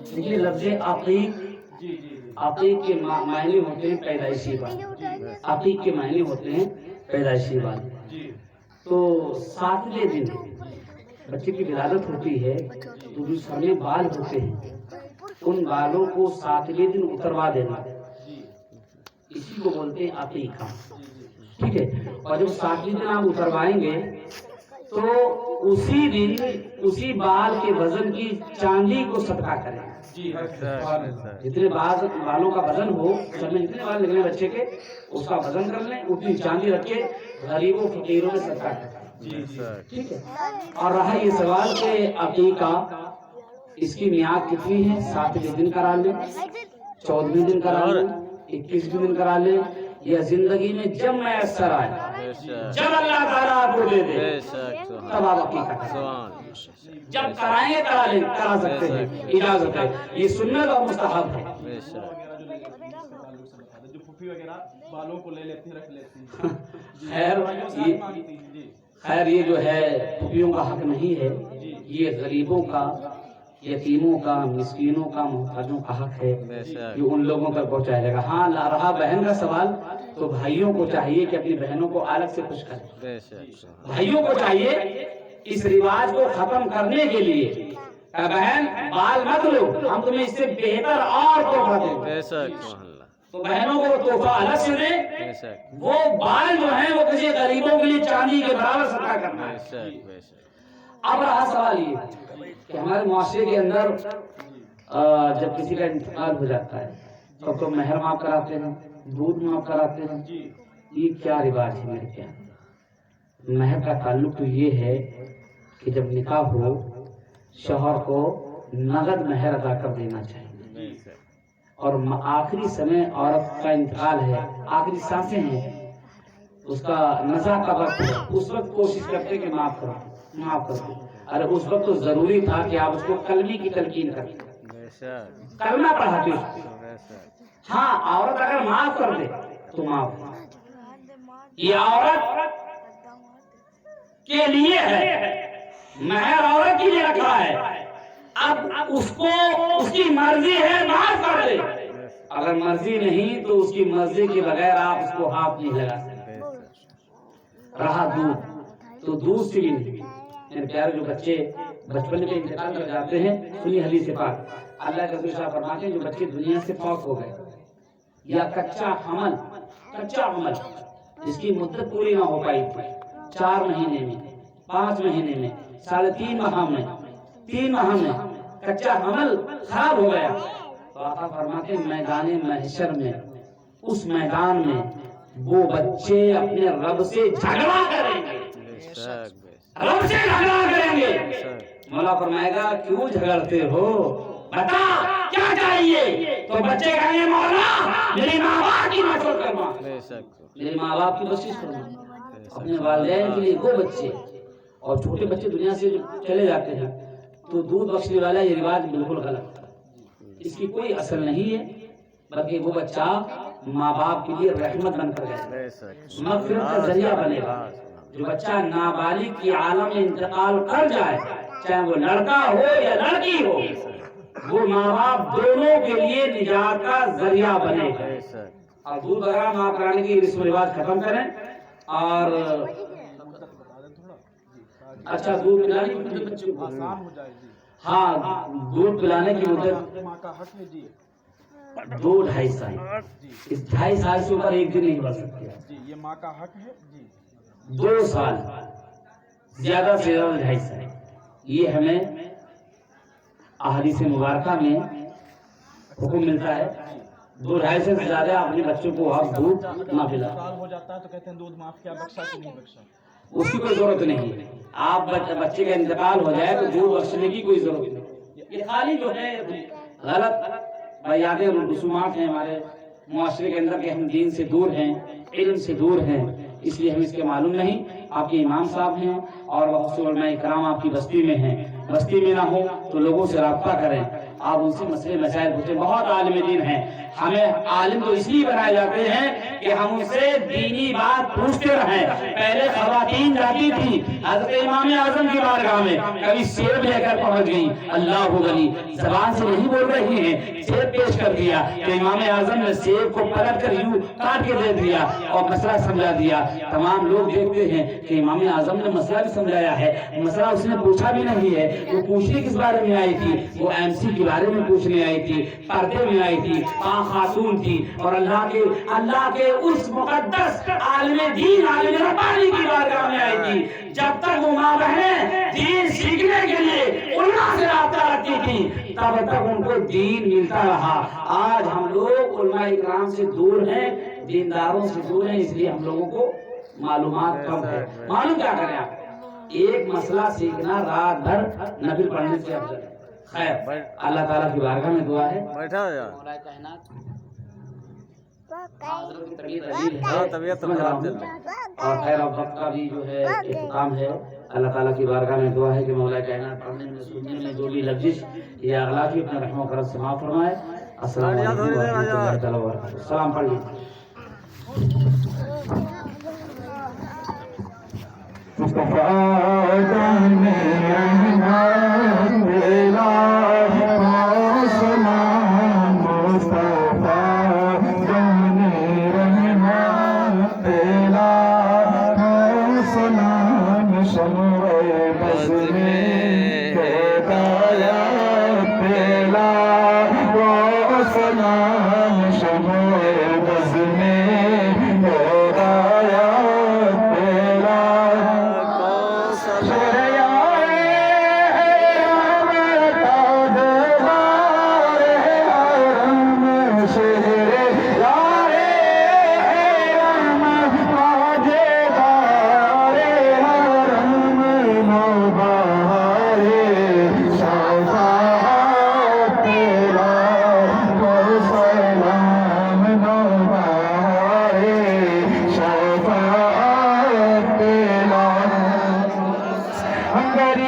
देखिए लफ्ज़ अक़ीक़, अक़ीक़ के मायने होते हैं पैदाइशी बाल। अक़ीक़ के मायने होते हैं पैदाइशी बाल। तो 7वें दिन बच्चे की विलादत होती है तो जो सर में बाल होते हैं उन बालों को 7वें दिन उतरवा देना, इसी को बोलते हैं अक़ीक़ा। ठीक है। और जब 7वें दिन आप उतरवाएंगे तो उसी दिन उसी बाल के वजन की चांदी को सदका करें। जितने बालों का वजन हो, सब में जितने बाल निकले बच्चे के उसका वजन कर लें, उतनी चांदी रख के गरीबों फकीरों में सदका करें। ठीक है। और रहा ये सवाल के अक़ीक़ा, इसकी मियाद कितनी है? 7वें दिन करा लें, 14वें दिन करा लें, 21वें दिन करा लें, या जिंदगी में जब मैसर आए, जब अल्लाह ताला आपको दे दे तब आप अक़ीक़ा करें। जब कराएंगे करा सकते हैं, इजाजत है, ये सुन्नत और मुस्तहब है। जो फूफी वगैरह बालों को ले लेती रख लेती खैर ये जो है फूफियों का हक नहीं है, ये गरीबों का, यतीमों का, मिस्कीनों का, मुहताजों का हक है, ये उन लोगों तक पहुंचाया जाएगा। हाँ, रहा बहन का सवाल, तो भाइयों को चाहिए कि अपनी बहनों को अलग से खुश करें। भाइयों को चाहिए इस रिवाज को खत्म करने के लिए, बहन बाल मत लो, हम तुम्हें इससे बेहतर और तोहफा देंगे, तो बहनों को तोहफा अलग से दे। वो बाल जो है वो किसी गरीबों के लिए चांदी के बराबर सदका करना है। अब रहा सवाल ये कि हमारे मुआशरे के अंदर जब किसी का इंतकाल हो जाता है तो महर माफ कराते हैं, दूध माफ कराते हैं, ये क्या रिवाज है मेरे क्या? महर का ताल्लुक तो ये है कि जब निकाह हो शौहर को नगद महर अदा कर देना चाहिए, और आखिरी समय औरत का इंतकाल है, आखिरी सांसें हैं, उसका नज़ा का वक्त है, उस वक्त कोशिश करते कि माफ कर दो। अरे उस वक्त तो जरूरी था कि आप उसको कलमी की तलकीन करें, कलमा पढ़ाते उसको। हाँ, औरत अगर माफ कर दे तो माफ, ये औरत के लिए है, महर औरत के लिए रखा है। अब उसको उसकी मर्जी है माफ कर दे, अगर मर्जी नहीं तो उसकी मर्जी के बगैर आप उसको हाथ नहीं लगा सकते। रहा दूध, तो दूध से भी नहीं। मेरे प्यारे जो बच्चे बचपन में इंतकाल कर जाते हैं, सुनिए हदीस पाक, अल्लाह के रसूल फरमाते हैं जो बच्चे दुनिया से फौत हो गए या कच्चा हमल जिसकी मुद्दत पूरी ना हो पाई थी, 4 महीने में, 5 महीने में, 3.5 माह में, 3 माह में कच्चा हमल खराब हो गया, तो आका फरमाते हैं मैदान महशर में, उस मैदान में वो बच्चे अपने रब से झगड़ा करेंगे, रब से झगड़ा करेंगे। मौला फरमाएगा क्यों झगड़ते हो, बता क्या चाहिए? तो बच्चे कहेंगे मौला मेरे माँ बाप की मदद करना, मेरे माँ बाप की कोशिश करना, अपने वालिदैन के लिए। वो बच्चे और छोटे बच्चे दुनिया से चले जाते हैं तो दूध बख्शने वाला ये रिवाज बिल्कुल गलत है, इसकी कोई असल नहीं है, बल्कि वो बच्चा माँ बाप के लिए रहमत बनकर गया, मग़फ़िरत का जरिया बनेगा। जो बच्चा नाबालिग की आलम में इंतकाल कर जाए, चाहे वो लड़का हो या लड़की हो, वो माँ बाप दोनों के लिए निजात का जरिया बनेगा। और दूध वगैरह माफ कराने की रस्म रिवाज खत्म करें। और अच्छा, दूध पिलाने की मुद्दत बच्चे को आसान हो जाएगी। हाँ, दूध पिलाने की मुद्दत माँ का हक है जी 2-2.5 साल, इस 2.5 साल से ऊपर एक दिन नहीं बढ़ सकते जी, ये माँ का हक है जी। 2 साल ज्यादा से ज्यादा 2.5 साल, ये हमें अहादीस मुबारका में हुक्म मिलता है। 2-2.5 से ज्यादा अपने बच्चों को आप दूध ना पिला। हो जाता है तो कहते हैं दूध माफ किया, बख्शा कि नहीं बख्शा, उसकी कोई जरूरत नहीं है। आप बच्चे का इंतकाल हो जाए तो दूध बख्शने की कोई जरूरत नहीं। ये खाली जो है गलत यादें और रसूमात हैं हमारे मुआशरे के अंदर के, हम दीन से दूर हैं, इल्म से दूर हैं, इसलिए हमें इसके मालूम नहीं। आपके इमाम साहब हैं और बहुत से उलमा इकराम आपकी बस्ती में हैं, बस्ती में ना हो तो लोगों से राब्ता करें, आप उनसे मसले मसाइल पूछें। बहुत आलिम दीन हैं, हमें आलिम तो इसलिए बनाए जाते हैं कि हम उनसे दीनी बात पूछते रहें। पहले खवातीन जाती थी हज़रत इमाम आज़म की बारगाह में, कभी सेब लेकर पहुंच गई, अल्लाह वली जबान से नहीं बोल रही हैं, सेब पेश कर दिया कि इमाम आजम ने सेब को पलट कर यूं काट के दे दिया और मसला समझा दिया। तमाम लोग देखते हैं कि इमाम आजम ने मसला भी समझाया है, मसला उसने पूछा भी नहीं है। वो पूछने किस बारे में आई थी? वो MC के बारे में पूछने आई थी, पर्दे में आई थी, खातून थी और अल्लाह के उस मुकद्दस आलिम दीन आलिम रब्बानी की बारगाह में आई थी। जब तक वो माँ बहनें दीन सीखने के लिए उलमा से राब्ता रखती थी, तब तक उनको दीन मिलता रहा। आज हम लोग उलमा इकराम से दूर हैं, दीनदारों से दूर हैं, इसलिए हम लोगों को मालूमात कम है। मालूम क्या करें आप? एक मसला सीखना रात भर नफिल पढ़ने से अफजल है। खैर, अल्लाह ताला की बारगाह में दुआ है। बैठा हो यार। मौलाए कायनात हज़रत की तबीयत अजीब है, तबीयत समझ रहा हूँ। और खैर अब वक्त का भी जो है इंतकाम है। अल्लाह ताला की बारगाह में दुआ है कि मौलाए कायनात पढ़ने में सुनने में जो भी लफ्ज़िश या अगलाफी अपने रहमो करम से माफ़ फरमाए। अस्सलाम वालेकुम व रहमतुल्लाहि तआला व बरकातहू। सलाम पढ़ लीजिए। मुस्तफा